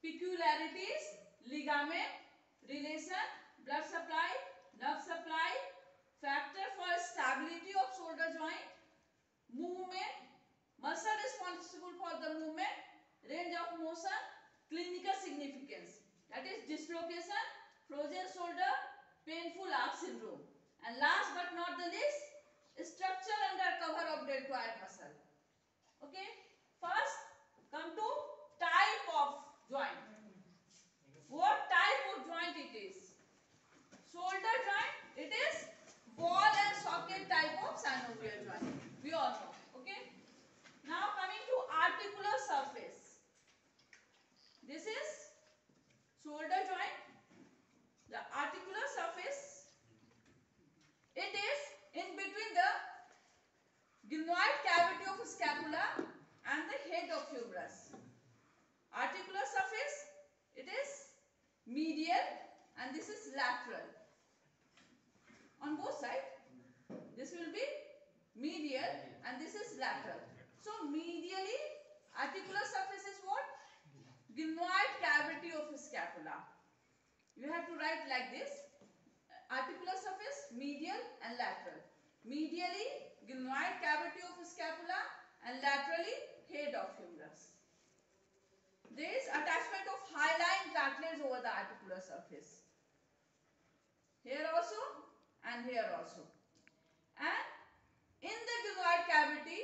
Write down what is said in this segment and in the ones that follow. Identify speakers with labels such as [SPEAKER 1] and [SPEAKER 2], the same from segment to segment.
[SPEAKER 1] peculiarities, ligament, relation, blood supply, nerve supply, factor for stability of shoulder joint, movement, muscle responsible for the movement, range of motion, clinical significance, that is dislocation, frozen shoulder, painful arc syndrome, and last but not the least, structure under cover of deltoid muscle. Okay, first come to type of joint. What type of joint it is? Shoulder joint, it is ball and socket type of synovial joint. We all know. Okay. Now coming to articular surface. This is shoulder joint. The articular surface, it is in between the glenoid cavity of scapula and the head of humerus. Articular surface, it is medial and this is lateral. On both sides, this will be medial and this is lateral. So medially, articular surface is what? Glenoid cavity of scapula. You have to write like this. Articular surface, medial and lateral. Medially, glenoid cavity of scapula and laterally, head of humerus. There is attachment of hyaline cartilage over the articular surface. Here also and here also. And in the glenoid cavity,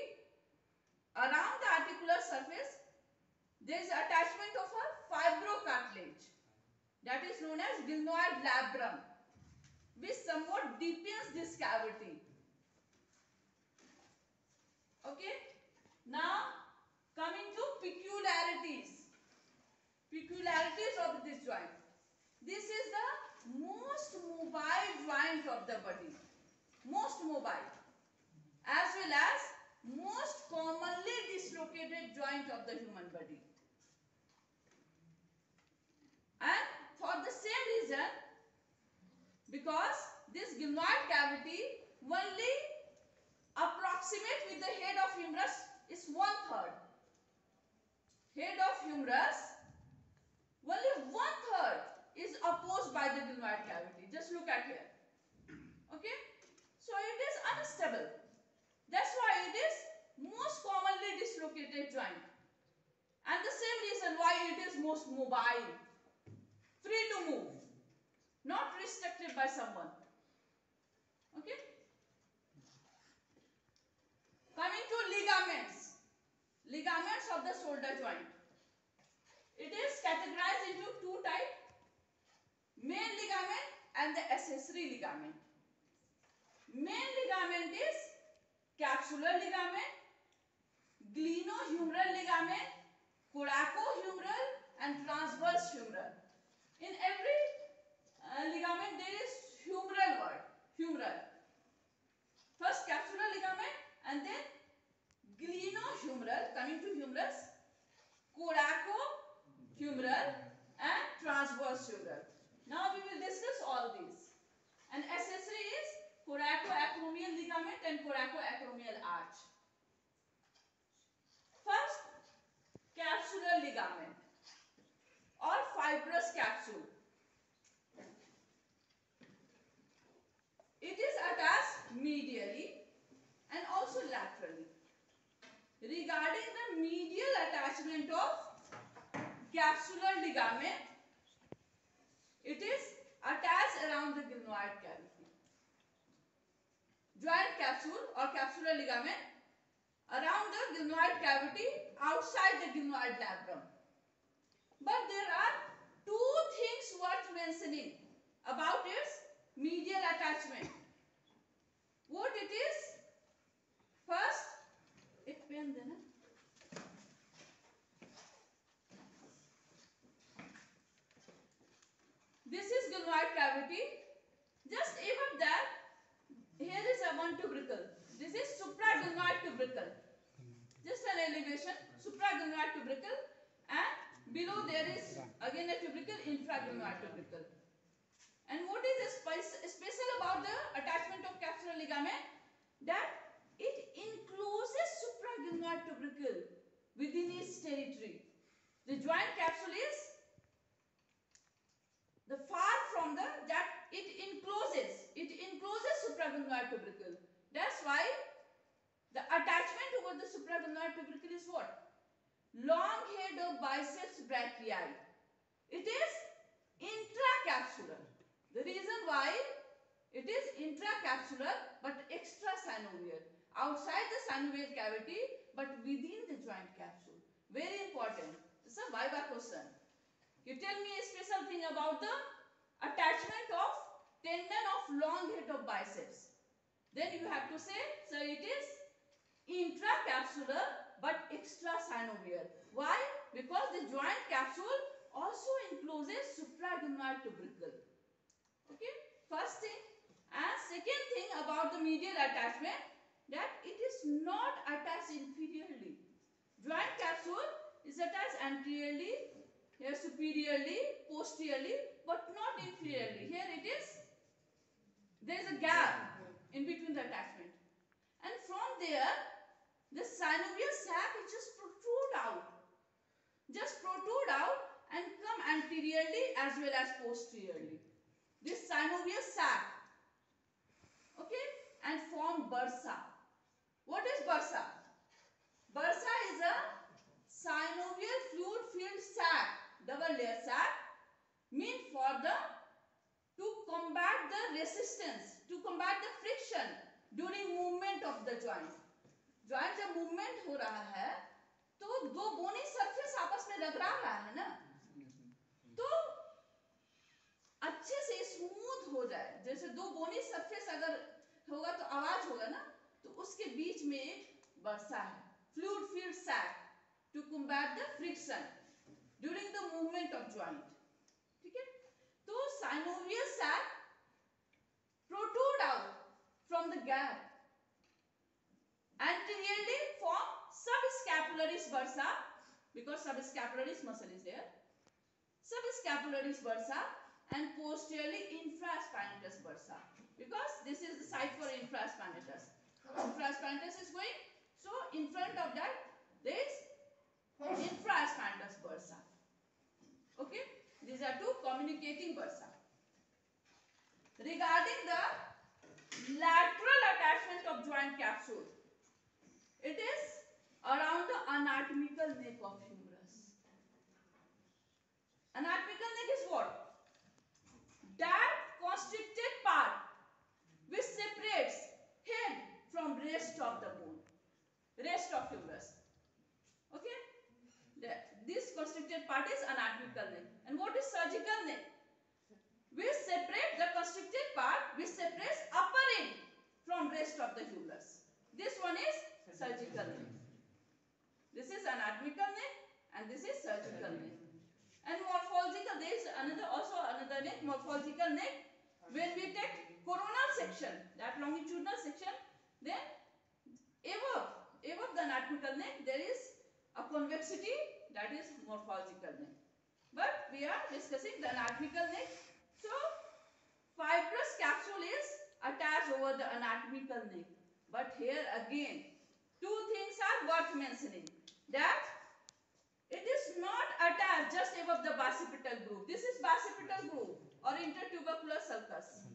[SPEAKER 1] around the articular surface, there is attachment of a fibrocartilage, that is known as glenoid labrum, which somewhat deepens this cavity. Okay. Now coming to peculiarities. Peculiarities of this joint. This is the most mobile joint of the body. Most mobile. As well as most commonly dislocated joint of the human body. And for the same reason, because this glenoid cavity only approximate with the head of humerus is 1/3. Head of humerus, only 1/3 is opposed by the glenoid cavity. Just look at here. Okay? So it is unstable. That's why it is most commonly dislocated joint. And the same reason why it is most mobile. Free to move. Not restricted by someone. Okay? Coming to ligaments. Ligaments of the shoulder joint. It is categorized into two types. Main ligament and the accessory ligament. Main ligament is capsular ligament, glenohumeral ligament, coracohumeral and transverse humeral. In every ligament there is humeral word. Humeral. First capsular ligament and then glenohumeral, coming to humerus, coracohumeral and transverse humeral. Now we will discuss all these. And accessory is coracoacromial ligament and coracoacromial arch. First, capsular ligament or fibrous capsule. It is attached medially and also laterally. Regarding the medial attachment of capsular ligament, it is attached around the glenoid cavity. Joint capsule or capsular ligament around the glenoid cavity outside the glenoid labrum. But there are two things worth mentioning about its medial attachment. What it is? First, एक pen देना. This is glenoid cavity. Just above that, here is a one tubercle. This is supraglenoid tubercle. Just an elevation, supraglenoid tubercle, and below there is again a tubercle, infraglenoid tubercle. And what is special about the attachment of capsular ligament? That it encloses supraglenoid tubercle within its territory. The joint capsule is the far from the, that it encloses supraglenoid tubercle. That's why the attachment over the supraglenoid tubercle is what? Long head of biceps brachii. It is intracapsular. The reason why it is intracapsular but extrasynovial. Outside the synovial cavity but within the joint capsule. Very important. This is a viva question. You tell me a special thing about the attachment of tendon of long head of biceps. Then you have to say, sir, it is intracapsular but extrasynovial. Why? Because the joint capsule also encloses supraglenoid tubercle. Okay, first thing. And second thing about the medial attachment, that it is not attached inferiorly. Joint capsule is attached anteriorly, here superiorly, posteriorly, but not inferiorly. Here it is, there is a gap in between the attachment. And from there, the synovial sac will just protrude out. Just protrude out and come anteriorly as well as posteriorly. This synovial sac, okay, and form bursa. What is bursa? Bursa is a synovial fluid filled sac, double layer sac, meant for the to combat the resistance, to combat the friction during movement of the joint. Joint जब movement हो रहा है तो दो बोनी surface आपस में रगड़ा रहा है ना, तो अच्छे से स्मूथ हो जाए, जैसे दो बोनी सरफेस अगर होगा तो आवाज होगा ना, तो उसके बीच में एक बरसा है, fluid filled sac, to combat the friction during the movement of joint. ठीक है, तो synovial sac protrude out from the gap anteriorly form subscapularis bursa, because subscapularis muscle is there, subscapularis bursa, and posteriorly infraspinatus bursa, because this is the site for infraspinatus. Infraspinatus is going, so in front of that there is infraspinatus bursa. Okay, these are two communicating bursa. Regarding the lateral attachment of joint capsule, it is around the anatomical neck of humerus. Anatomical neck is what? That constricted part which separates head from rest of the bone, rest of humerus. Okay, this constricted part is anatomical neck. And what is surgical neck? We separate the constricted part which separates upper end from rest of the humerus. This one is surgical neck. This is anatomical neck and this is surgical neck. And morphological, there is also another neck, morphological neck. When we take coronal section, that longitudinal section, then above the anatomical neck there is a convexity, that is morphological neck. But we are discussing the anatomical neck. So fibrous capsule is attached over the anatomical neck. But here again, two things are worth mentioning. That it is not attached just above the basipital groove. This is basipital groove or intertubercular sulcus,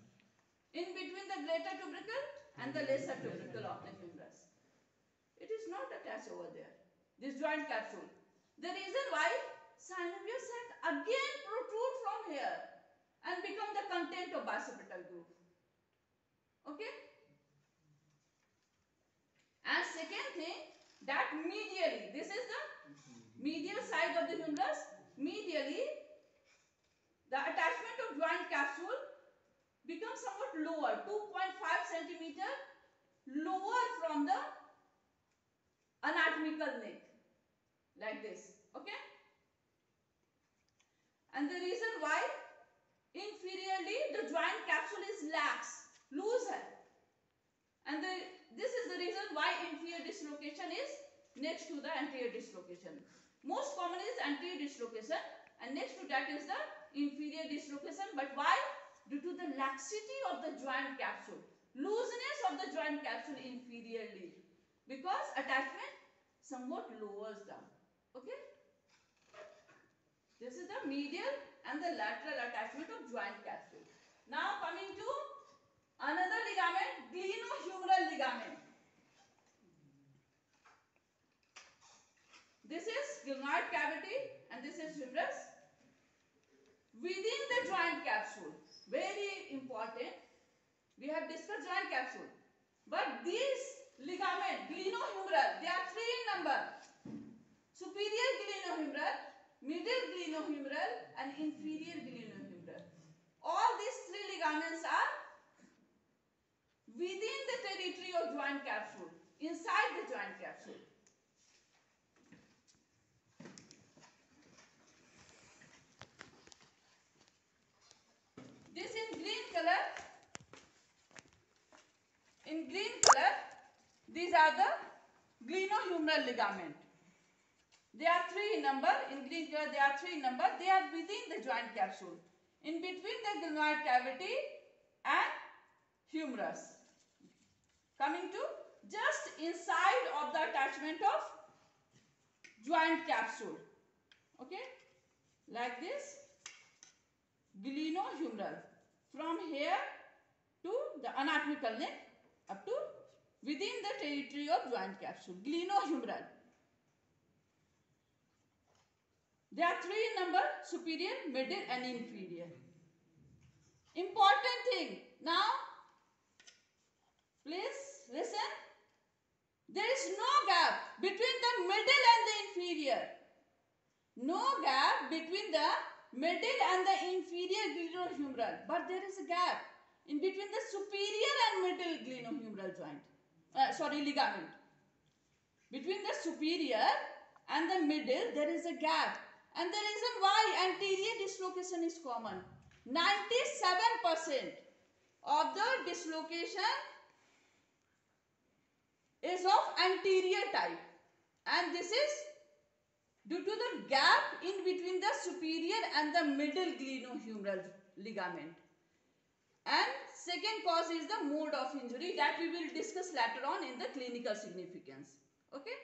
[SPEAKER 1] in between the greater tubercle and the lesser tubercle of the humerus. It is not attached over there, this joint capsule. The reason why, synovial sac again protrude from here and become the content of basipital groove. Okay? And second thing, that medially, this is the medial side of the humerus, medially the attachment of joint capsule becomes somewhat lower, 2.5 centimeter lower from the anatomical neck, like this. Okay? And the reason why, inferiorly the joint capsule is lax, loose है. And this is the reason why inferior dislocation is next to the anterior dislocation. Most common is anterior dislocation and next to that is the inferior dislocation. But why? Due to the laxity of the joint capsule, looseness of the joint capsule inferiorly, because attachment somewhat lowers down. Okay? This is the medial and the lateral attachment of joint capsule. Now coming to another ligament, glenohumeral ligament. This is glenoid cavity and this is humerus. Within the joint capsule, very important, we have discussed joint capsule, but these ligament, glenohumeral, they are three in number. Superior glenohumeral, middle glenohumeral and inferior glenohumeral. All these three ligaments are within the territory of joint capsule, inside the joint capsule. This in green color. In green color, these are the glenohumeral ligament. They are three in number. In green color, they are three in number. They are within the joint capsule, in between the glenoid cavity and humerus. Coming to just inside of the attachment of joint capsule. Okay, like this, glenohumeral. From here to the anatomical neck up to within the territory of joint capsule, glenohumeral. There are three in number: superior, middle and inferior. Important thing. Now, please listen. There is no gap between the middle and the inferior. No gap between the middle and the inferior glenohumeral. But there is a gap in between the superior and middle glenohumeral joint. Ligament. Between the superior and the middle, there is a gap. And the reason why anterior dislocation is common. 97% of the dislocation is of anterior type. And this is due to the gap in between the superior and the middle glenohumeral ligament. And second cause is the mode of injury that we will discuss later on in the clinical significance. Okay.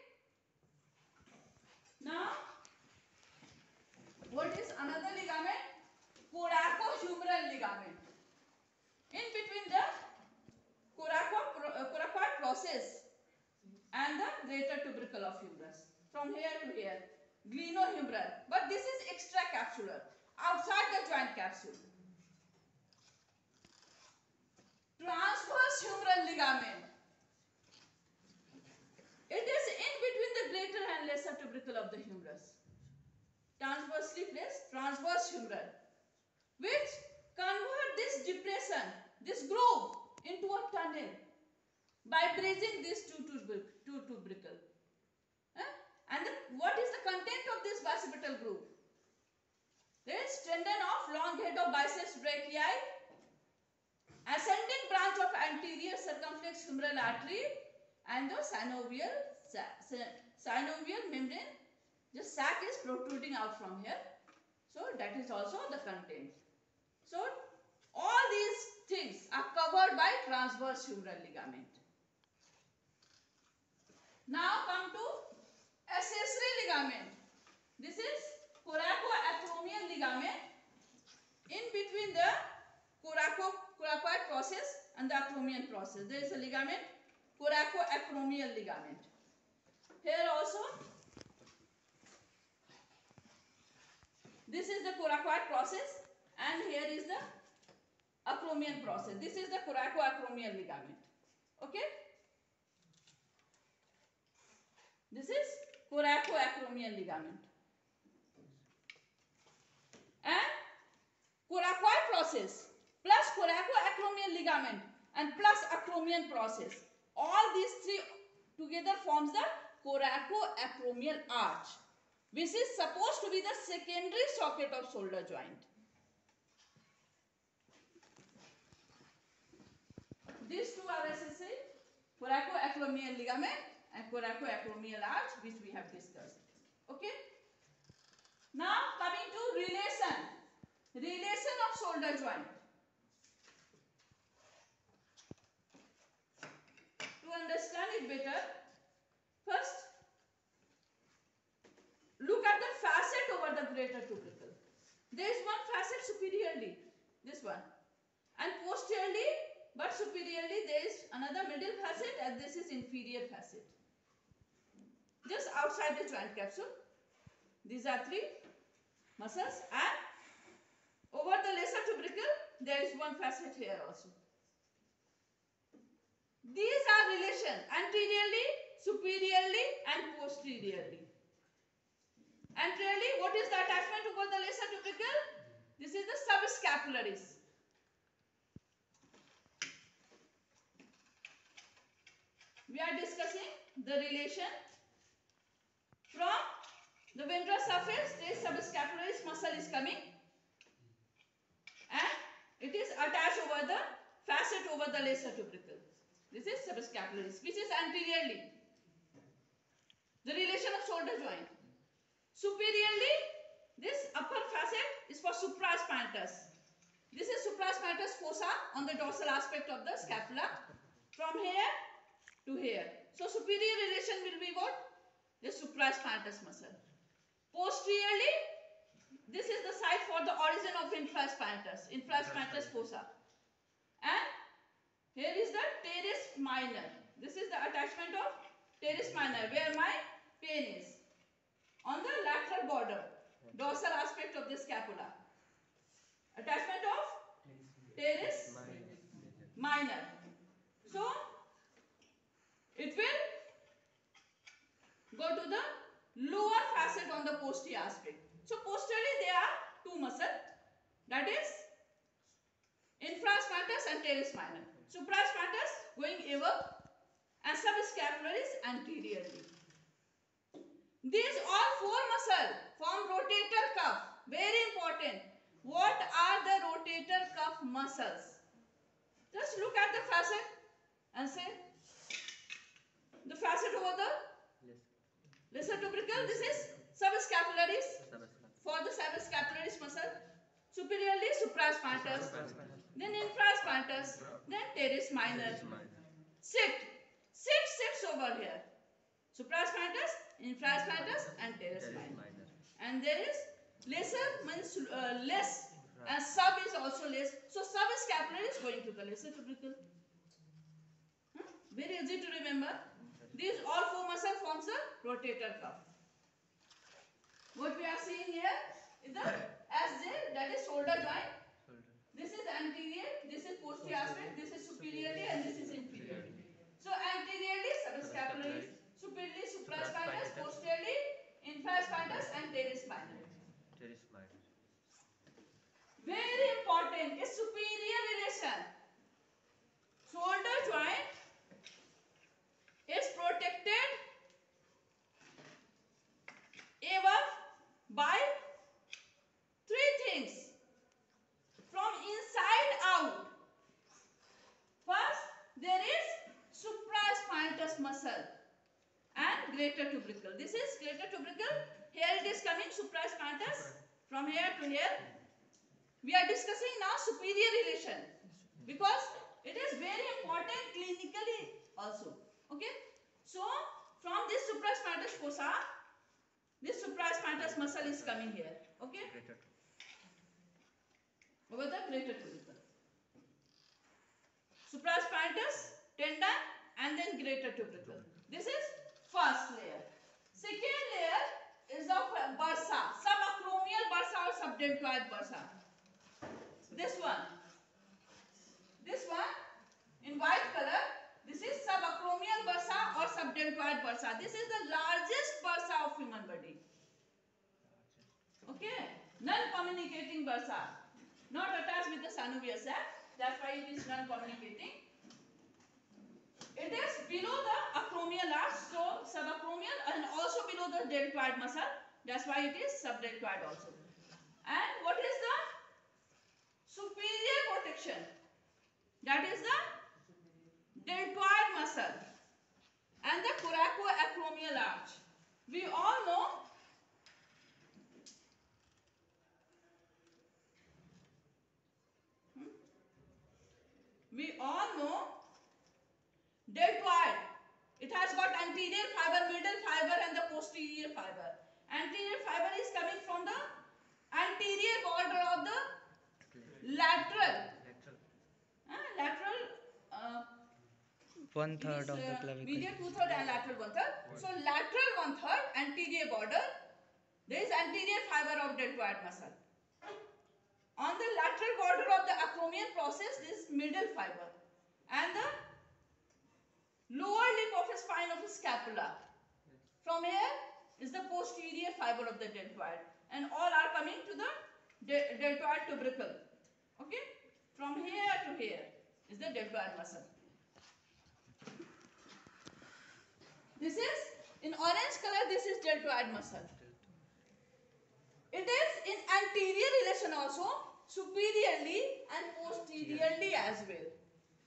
[SPEAKER 1] Now, what is another ligament? Coracohumeral ligament. In between the coracoid process and the greater tubercle of humerus. From here to here, glenohumeral. But this is extracapsular, outside the joint capsule. Transverse humeral ligament. It is in between the greater and lesser tubercle of the humerus. Transversely placed, transverse humeral, which convert this depression, this groove, into a tunnel by bridging these two tubercle. And what is the content of this bicipital groove? There is tendon of long head of biceps brachii, ascending branch of anterior circumflex humeral artery, and the synovial membrane. The sac is protruding out from here. So that is also the content. So all these things are covered by transverse humeral ligament. Now come to accessory ligament. This is coracoacromial ligament. In between the coracoid process and the acromion process, there is a ligament, coracoacromial ligament. Here also, this is the coracoid process and here is the acromion process. This is the coracoacromial ligament. Okay? This is coracoacromial ligament. And coracoid process plus coracoacromial ligament and plus acromion process. All these three together forms the coracoacromial arch, which is supposed to be the secondary socket of shoulder joint. These two are accessory, coracoacromial ligament and coracoacromial arch, which we have discussed. Okay. Now coming to relation of shoulder joint. To understand it better, first look at the facet over the greater tubercle. There is one facet superiorly, this one, and posteriorly but superiorly there is another middle facet, and this is inferior facet. Just outside the joint capsule, these are three muscles, and over the lesser tubercle there is one facet here also. These are relation anteriorly, superiorly and posteriorly. Anteriorly, what is the attachment over the lesser tubercle? This is the subscapularis. We are discussing the relation from the ventral surface. This subscapularis muscle is coming and it is attached over the facet over the lesser tubercle. This is subscapularis, which is anteriorly. The relation of shoulder joint. Superiorly, this upper facet is for supraspinatus. This is supraspinatus fossa on the dorsal aspect of the scapula from here to here. So superior relation will be what? The supraspinatus muscle. Posteriorly, this is the site for the origin of infraspinatus fossa. And here is the teres minor. This is the attachment of teres minor where my pain is. On the lateral border, dorsal aspect of the scapula. Attachment of teres minor. So, it will go to the lower facet on the posterior aspect. So, posteriorly there are two muscles, that is infraspinatus and teres minor. Supraspinatus going above and subscapularis anteriorly. These all four muscles form rotator cuff. Very important. What are the rotator cuff muscles? Just look at the facet and say, the facet over the lesser tubercle, this is subscapularis for the subscapularis muscle. Superiorly supraspinatus, then infraspinatus, then teres minor. Six over here. Supraspinatus, infraspinatus and teres minor. And there is lesser means less and sub is also less. So subscapularis is going to the lesser tubercle. Very easy to remember. These all four muscles forms a rotator cuff. What we are seeing here is the SJ, that is shoulder joint. This is anterior, this is posterior aspect, this is superiorly and this is inferiorly. So anteriorly subscapularis, superiorly supraspinatus, posteriorly infraspinatus and teres minor. Very important is superior relation. Shoulder joint is protected above by three things from inside out. First, there is supraspinatus muscle and greater tubercle. This is greater tubercle. Here it is coming supraspinatus from here to here. We are discussing now superior relation because it is very important clinically also. Okay. So from this supraspinatus fossa, this supraspinatus muscle is coming here. Okay. Over the greater tubercle. Supraspinatus, tendon and then greater tubercle. This is first layer. Second layer is the bursa, subacromial bursa or subdeltoid bursa. This one in white color, this is subacromial bursa or subdeltoid bursa. This is the largest bursa of human body. Okay, non-communicating bursa, not attached with the synovial sac. That's why it is non-communicating. It is below the acromial arch, so subacromial, and also below the deltoid muscle. That's why it is subdeltoid also. And what is the superior protection? That is the deltoid muscle and the coracoacromial arch. We all know deltoid. It has got anterior fiber, middle fiber and the posterior fiber. Anterior fiber is coming from the anterior wall
[SPEAKER 2] 1/3 of the clavicle.
[SPEAKER 1] Medial 2/3 and lateral 1/3. So lateral 1/3, anterior border, there is anterior fiber of deltoid muscle. On the lateral border of the acromial process, this is middle fiber, and the lower lip of the spine of the scapula. From here is the posterior fiber of the deltoid, and all are coming to the deltoid tubercle. Okay, from here to here is the deltoid muscle. This is in orange color. This is deltoid muscle. It is in anterior relation also, superiorly and posteriorly as well.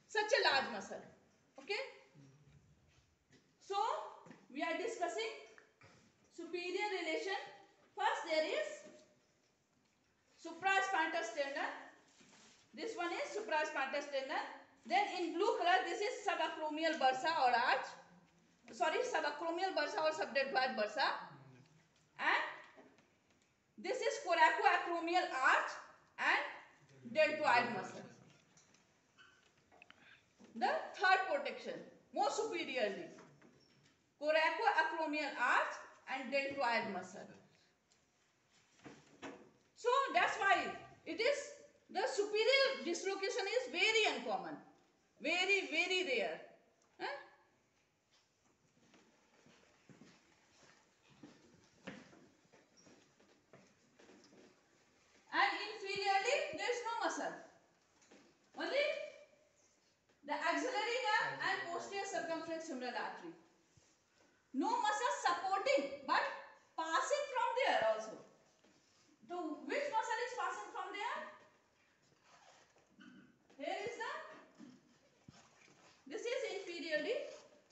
[SPEAKER 1] Such a large muscle. Okay. So we are discussing superior relation. First there is supraspinatus tendon. This one is supraspinatus tendon. Then in blue color this is subacromial bursa or arch. Sorry, subacromial bursa or subdeltoid bursa. And this is coracoacromial arch and deltoid muscle. The third protection, more superiorly, coracoacromial arch and deltoid muscle. So that's why it is the superior dislocation is very uncommon, very rare. Huh? And inferiorly there is no muscle, only the axillary nerve and posterior circumflex humeral artery. No muscle supporting but passing from there also. So which muscle is passing from there? Here is this is inferiorly.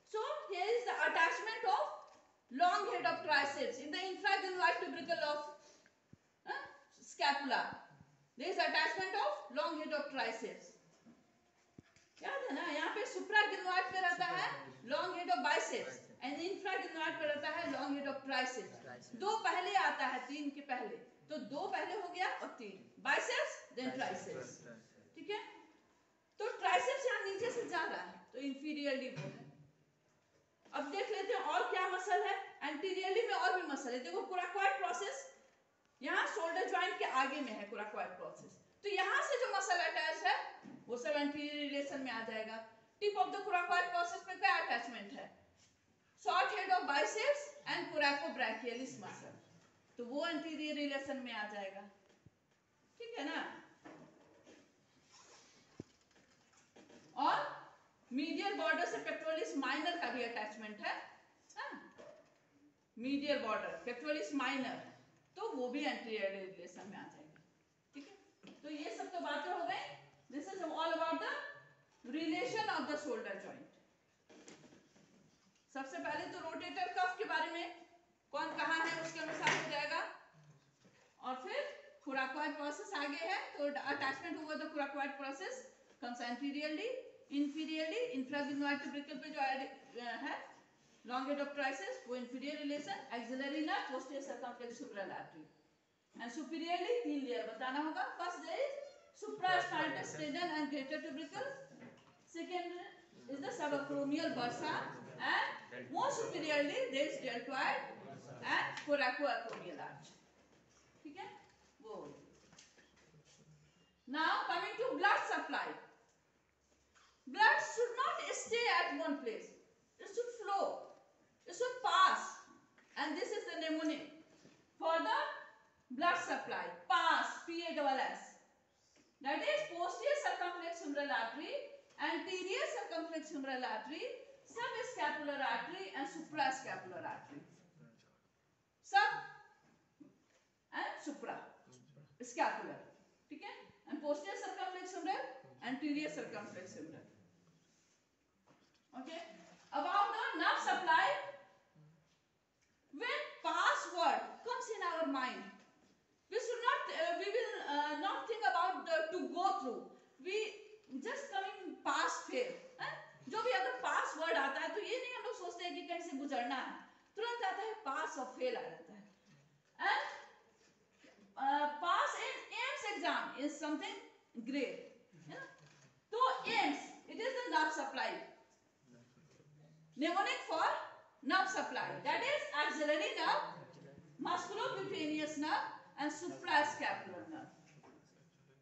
[SPEAKER 1] So here is the attachment of long head of triceps in the infragynoid tubercle of scapula. There is attachment of long head of triceps. याद है ना, यहाँ पे सुप्रागिनोइड पे रहता है long head of biceps and infraglenoid पे रहता है लॉन्ग हेड ऑफ ट्राइसेप्स. दो पहले आता है तीन के पहले, तो दो पहले हो गया और तीन, बाइसेप्स देन ट्राइसेप्स. ठीक है, तो ट्राइसेप्स यहाँ नीचे से जा रहा है तो इंफीरियरली वो है. अब देख लेते हैं और क्या मसल है. एंटीरियरली में और भी मसल है. देखो कोराकोइड प्रोसेस यहाँ शोल्डर जॉइंट के आगे में है कोराकोइड प्रोसेस. तो यहाँ से जो मसल अटैच है वो सब एंटीरियर रिलेशन में आ जाएगा. Tip of the coracoid process में क्या अटैचमेंट है? Short head of biceps and coracobrachialis muscle, तो वो एंटीरियर रिलेशन में आ जाएगा. ठीक है ना. और मीडियल बॉर्डर से पेक्टोरलिस माइनर का भी अटैचमेंट है. मीडियल बॉर्डर पेक्टोरलिस माइनर, तो वो भी एंटीरियर रिलेशन में आ जाएगा. ठीक है, तो ये सब तो बातें हो गई. This is all about the relation of the shoulder joint. सबसे पहले तो रोटेटर कफ के बारे में कौन कहाँ है उसके अनुसार हो जाएगा. और फिर कोराकोइड प्रोसेस आगे है तो अटैचमेंट हुआ the coracoid process comes anteriorly, inferiorly infragynoid tubercle पे जो है long head of triceps वो inferior relation, axillary nerve, posterior circumflex humeral artery, and superiorly तीन layer बताना होगा. First there is supraspinatus tendon and greater tubercle. Second is the subacromial bursa, and more superiorly there is deltoid and coracoacromial arch. ठीक है, वो. Now coming to blood supply. Blood should not stay at one place. It should flow. It should pass. And this is the mnemonic for the blood supply. Pass, P-A-S-S. That is posterior circumflex humeral artery, anterior circumflex humeral artery, subscapular artery and suprascapular artery. Sub and supra. Scapular. ठीक है? And posterior circumflex humeral, anterior circumflex humeral. Okay, about the nerve supply. When pass word comes in our mind, we should not we will not think about the to go through. We just coming pass fail. जो भी अगर पास word आता है तो ये नहीं हम लोग सोचते हैं कि कहीं से गुजरना है, तुरंत आता है पास और फेल आ जाता है. And pass in AIMS exam is something great. तो AIMS, it is the nerve supply. Mnemonic for nerve supply, that is axillary nerve, musculocutaneous nerve and suprascapular nerve.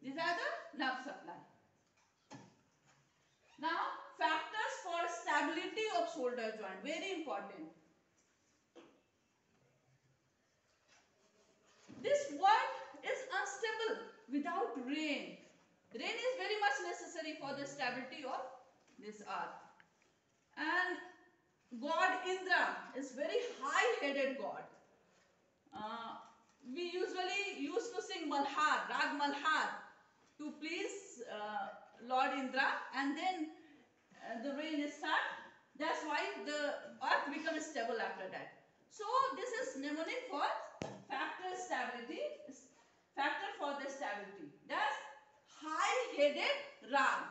[SPEAKER 1] These are the nerve supply. Now factors for stability of shoulder joint, very important. This world is unstable without rain. Rain is very much necessary for the stability of this earth. And God Indra is very high-headed God. We usually used to sing Malhar, Rag Malhar, to please Lord Indra, and then the rain starts. That's why the earth becomes stable after that. So this is mnemonic for factor stability, factor for the stability. That's high-headed Rag.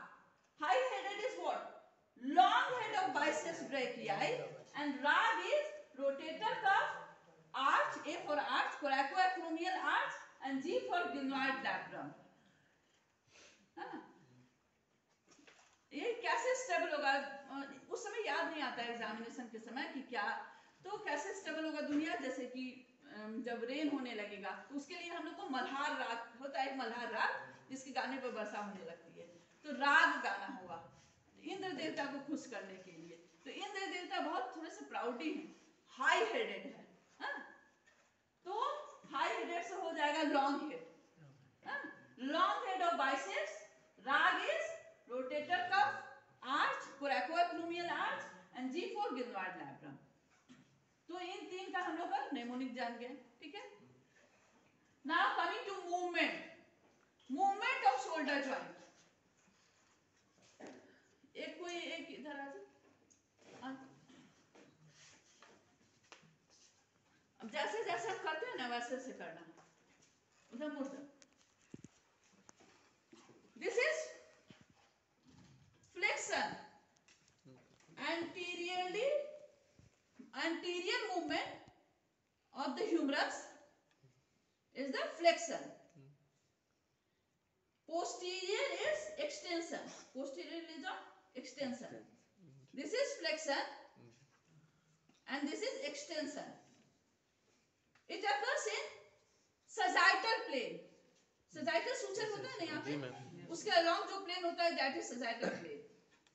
[SPEAKER 1] High-headed is what? Long head of biceps brachii, and Rag is rotator cuff, arch, A for arch, coracoacromial arch, and G for glenoid labrum. ये कैसे stable होगा? उस समय याद नहीं आता examination के समय कि क्या, तो कैसे स्टेबल होगा दुनिया, जैसे कि जब रेन होने लगेगा तो उसके लिए हम लोग को मल्हार राग होता है, मल्हार राग जिसके गाने पर वर्षा होने लगती है, तो राग गाना होगा इंद्र देवता को खुश करने के लिए। तो इंद्र देवता बहुत थोड़े से प्राउडी हैं, हाई हेडेड है, तो हाई हेडेड से हो जाएगा long head, long head of biceps, राग is rotator cuff, arch, coracoacromial arch and G for glenoid labrum. तो इन तीन का हम लोग का mnemonic जान गए, ठीक है? Now coming to movement, movement of shoulder joint. एक कोई एक इधर आ जाए। अब जैसे जैसे हम करते हैं ना वैसे वैसे करना, उधर मुड़ जाओ। This is flexion, anterior movement of the humerus is the flexion. Posterior is extension. Posterior is the extension. This is flexion and this is extension. It occurs in sagittal plane. Sagittal suture होता है ना यहाँ पे, उसके along जो plane होता है that is sagittal plane.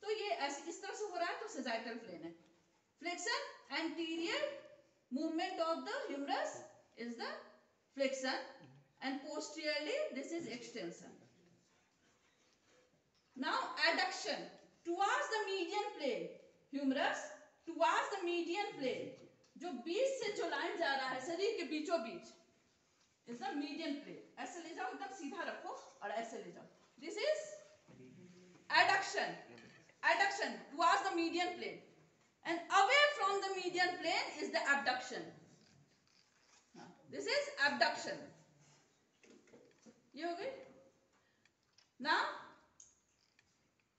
[SPEAKER 1] तो ये ऐसे इस तरह से हो रहा है तो sagittal plane है. Flexion, anterior movement of the humerus is the flexion and posteriorly this is extension. Now adduction towards the median plane, humerus towards the median plane, जो बीच से जो लाइन जा रहा है शरीर के बीचों बीच is the median plane. ऐसे ले जाओ, एकदम सीधा रखो और ऐसे ले जाओ. This is adduction. Adduction towards the median plane, and away from the median plane is the abduction. This is abduction. ये हो गई. Now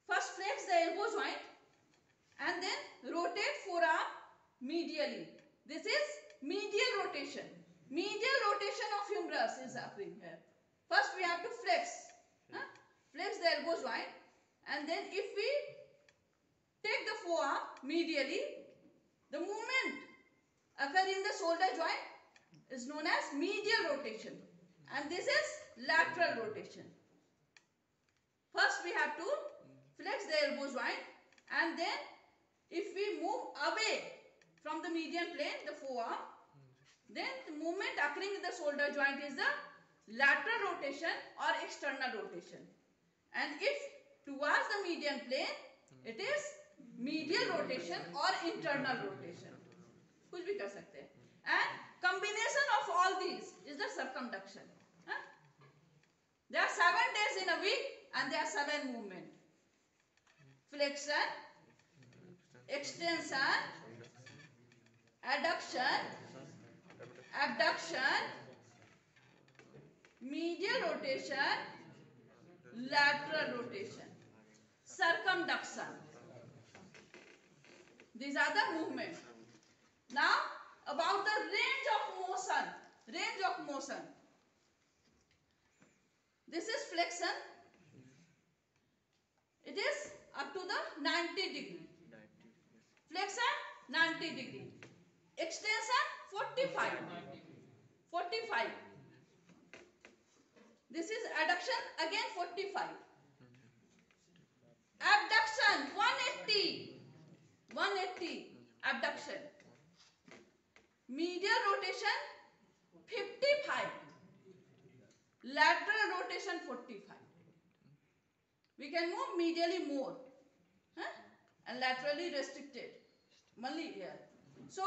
[SPEAKER 1] first flex the elbow joint and then rotate forearm medially. This is medial rotation. Medial rotation of humerus is happening here. First we have to flex. Flex the elbow joint, and then if we take the forearm medially, the movement occurring in the shoulder joint is known as medial rotation, and this is lateral rotation. First we have to flex the elbow joint, and then if we move away from the median plane, the forearm, then the movement occurring in the shoulder joint is the lateral rotation or external rotation, and if towards the median plane, it is medial rotation or internal rotation. कुछ भी कर सकते हैं. And combination of all these is the circumduction. There are 7 days in a week and there are 7 movements. Flexion, extension, adduction, abduction, medial rotation, lateral rotation, circumduction. These are the movements. Now about the range of motion. Range of motion. This is flexion. It is up to the 90 degree. Flexion 90 degree. Extension 45. 45. This is adduction, again 45. Abduction 180. 180 abduction. Medial rotation 55. Lateral rotation 45. We can move medially more, huh? And laterally restricted. Only here. So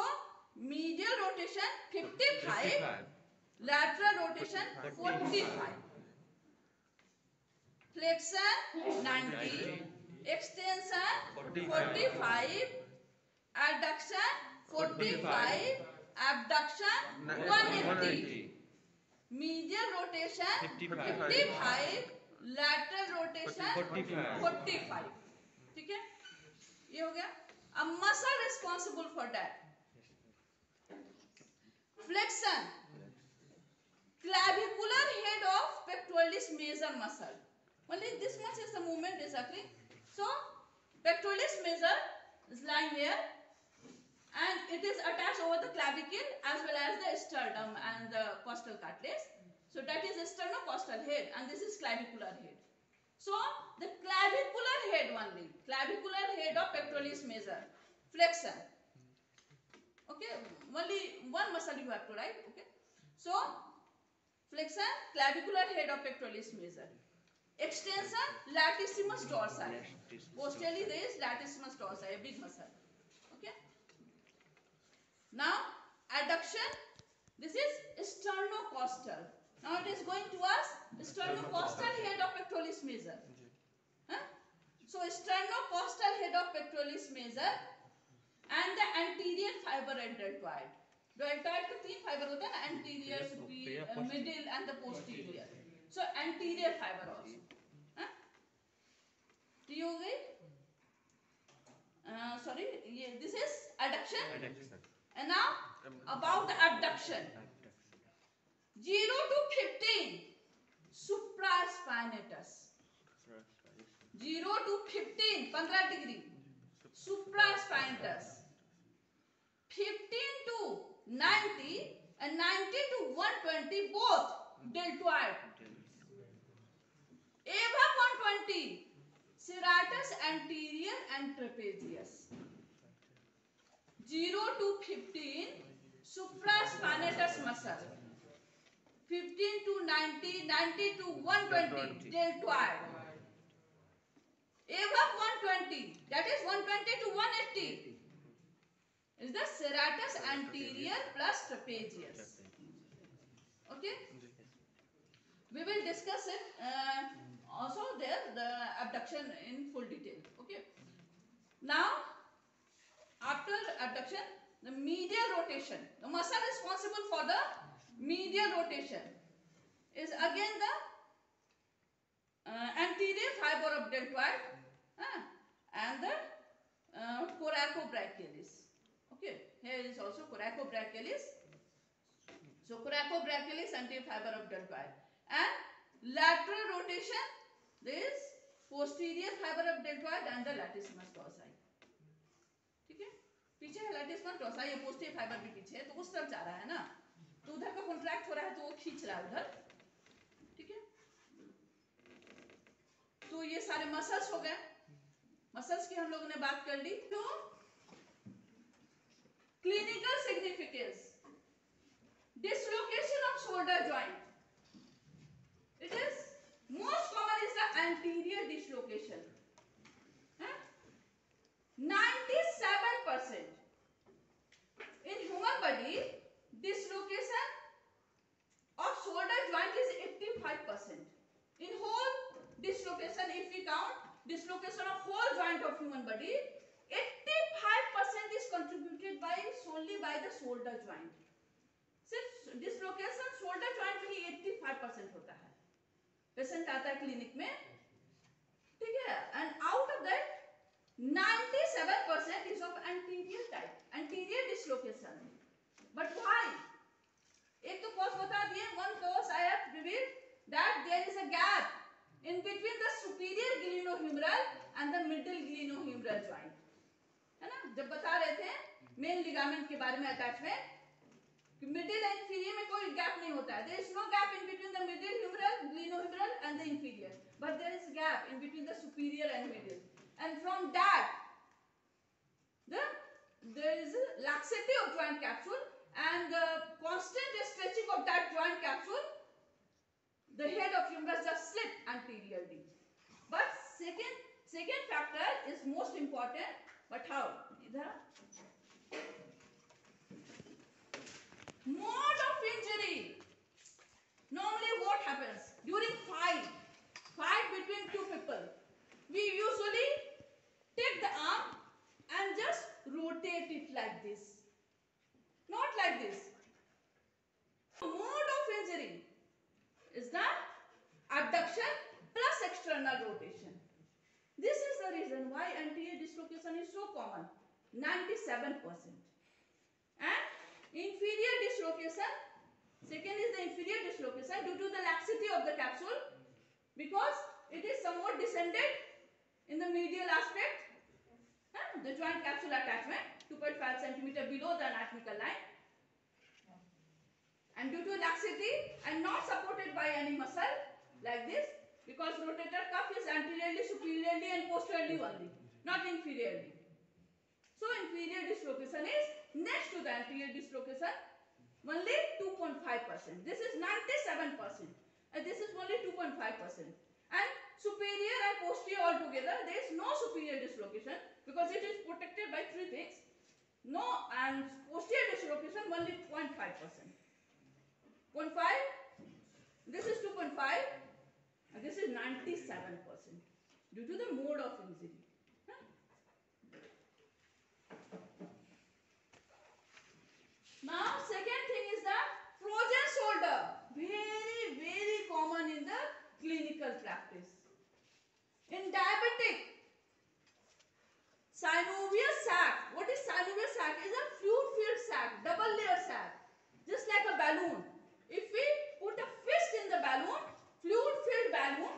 [SPEAKER 1] medial rotation 55. Lateral rotation 45. Flexion 90. Extension 45. Adduction 45. Abduction 180. Medial rotation 55. Lateral rotation 45. ठीक है, ये हो गया. A muscle responsible for that. Flexion, clavicular head of pectoralis major muscle. Only this much is the movement is occurring. So pectoralis major is lying here, and it is attached over the clavicle as well as the sternum and the costal cartilage. So that is sternocostal head, and this is clavicular head. So the clavicular head only, clavicular head of pectoralis major, flexion. Okay, only one muscle you have to write. Okay, so flexion, clavicular head of pectoralis major. Extension, latissimus dorsi. Posteriorly there is latissimus dorsi, a big muscle. Okay. Now adduction, this is sternocostal. Now it is going towards sternocostal head of pectoralis major. Huh? So sternocostal head of pectoralis major and the anterior fiber and deltoid. Deltoid के तीन fibre होते हैं ना, anterior, superior, middle and the posterior. So anterior fiber also. हाँ? ये हो गई. Sorry, this is adduction. And now about the abduction. 0 to 15 supraspinatus. 0 to 15 15 degree supraspinatus. 15 to 90 and 90 to 120 both deltoid. Above 120 serratus anterior and trapezius. 0 to 15 supraspinatus muscle. 15 to 90, 90 to 120 deltoid. Above 120, that is 120 to 180, is the serratus anterior plus trapezius. Okay, we will discuss it also there, the abduction in full detail. Okay, now after abduction, the medial rotation, the muscle responsible for the medial rotation is again the anterior fiber of deltoid and the coracobrachialis. Okay, here is also coracobrachialis. So coracobrachialis, anterior fiber of deltoid, and lateral rotation, there is posterior fiber of deltoid and the latissimus dorsi. ठीक है, पीछे है latissimus dorsi, ये posterior fiber भी पीछे है, तो उस तरफ जा रहा है ना, तो उधर का कॉन्ट्रैक्ट हो रहा है तो वो खींच रहा है उधर. ठीक है, तो ये सारे मसल्स हो गए. मसल्स की हम लोगों ने बात कर ली. तो clinical significance, dislocation of shoulder joint. It is most common is the anterior dislocation. 97% in human body dislocation of shoulder joint is 85%. In whole dislocation, if we count dislocation of whole joint of human body, 85% is contributed by solely by the shoulder joint. सिर्फ dislocation shoulder joint में ही 85% होता है. Patient आता है clinic में, ठीक है, and out of that 97% is of anterior type, anterior dislocation. But why? एक तो cause बता दिए. One cause I have revealed that there is a gap in between the superior glenohumeral and the middle glenohumeral joint. है ना, जब बता रहे थे मेन लिगामेंट के बारे में अटैचमेंट, मिडिल एंड इंफीरियर में कोई गैप नहीं होता है. There is no gap in between the middle humeral, glenohumeral and the inferior, but there is gap in between the superior and middle, and from that there is a laxity of joint capsule and the constant stretching of that joint capsule, the head of humerus just slip anteriorly. But second factor is most important. But how? Mode of injury. Normally what happens during fight between two people, we usually take the arm and just rotate it like this, not like this. Mode of injury is the abduction plus external rotation. This is the reason why anterior dislocation is so common, 97%. And inferior dislocation, second is the inferior dislocation due to the laxity of the capsule, because it is somewhat descended in the medial aspect, the joint capsule attachment 2.5 cm below the anatomical line, and due to laxity and not supported by any muscle like this, because rotator cuff is anteriorly, superiorly and posteriorly only, not inferiorly. So inferior dislocation is next to the anterior dislocation, only 2.5%. This is 97%, and this is only 2.5%. And superior and posterior altogether, there is no superior dislocation because it is protected by three things. No, and posterior dislocation only 0.5%. 0.5, this is 2.5, and this is 97% due to the mode of injury. Now second thing is the frozen shoulder, very common in the clinical practice. In diabetic, synovial sac. What is synovial sac? Is a fluid filled sac, double layer sac, just like a balloon. If we put a fist in the balloon, fluid filled balloon,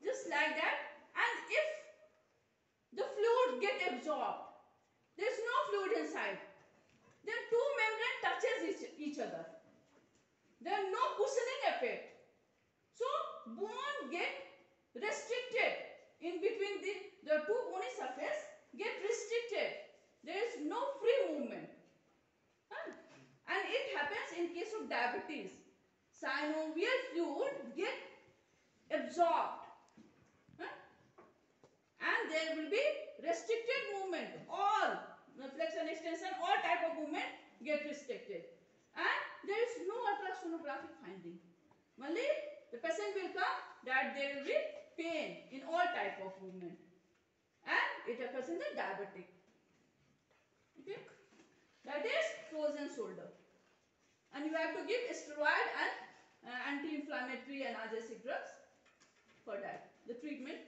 [SPEAKER 1] just like that, and if the fluid get absorbed, there is no fluid inside, then two membrane touches each other. There is no cushioning effect. So bone get restricted in between the two bony surface get restricted. There is no free movement. And it happens in case of diabetes. Synovial fluid get absorbed. And there will be restricted movement. All flexion, extension, all type of movement get restricted. And there is no ultrasonographic finding. Only the patient will come that there will be pain in all type of movement, and it occurs in the diabetic. Okay, that is frozen shoulder, and you have to give steroid and anti-inflammatory analgesic drugs for that, the treatment,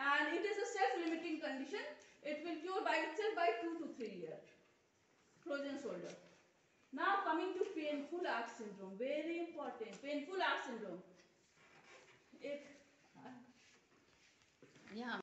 [SPEAKER 1] and it is a self-limiting condition. It will cure by itself by 2 to 3 years. Frozen shoulder. Now coming to painful arch syndrome, very important. Painful arch syndrome. एक यहाँ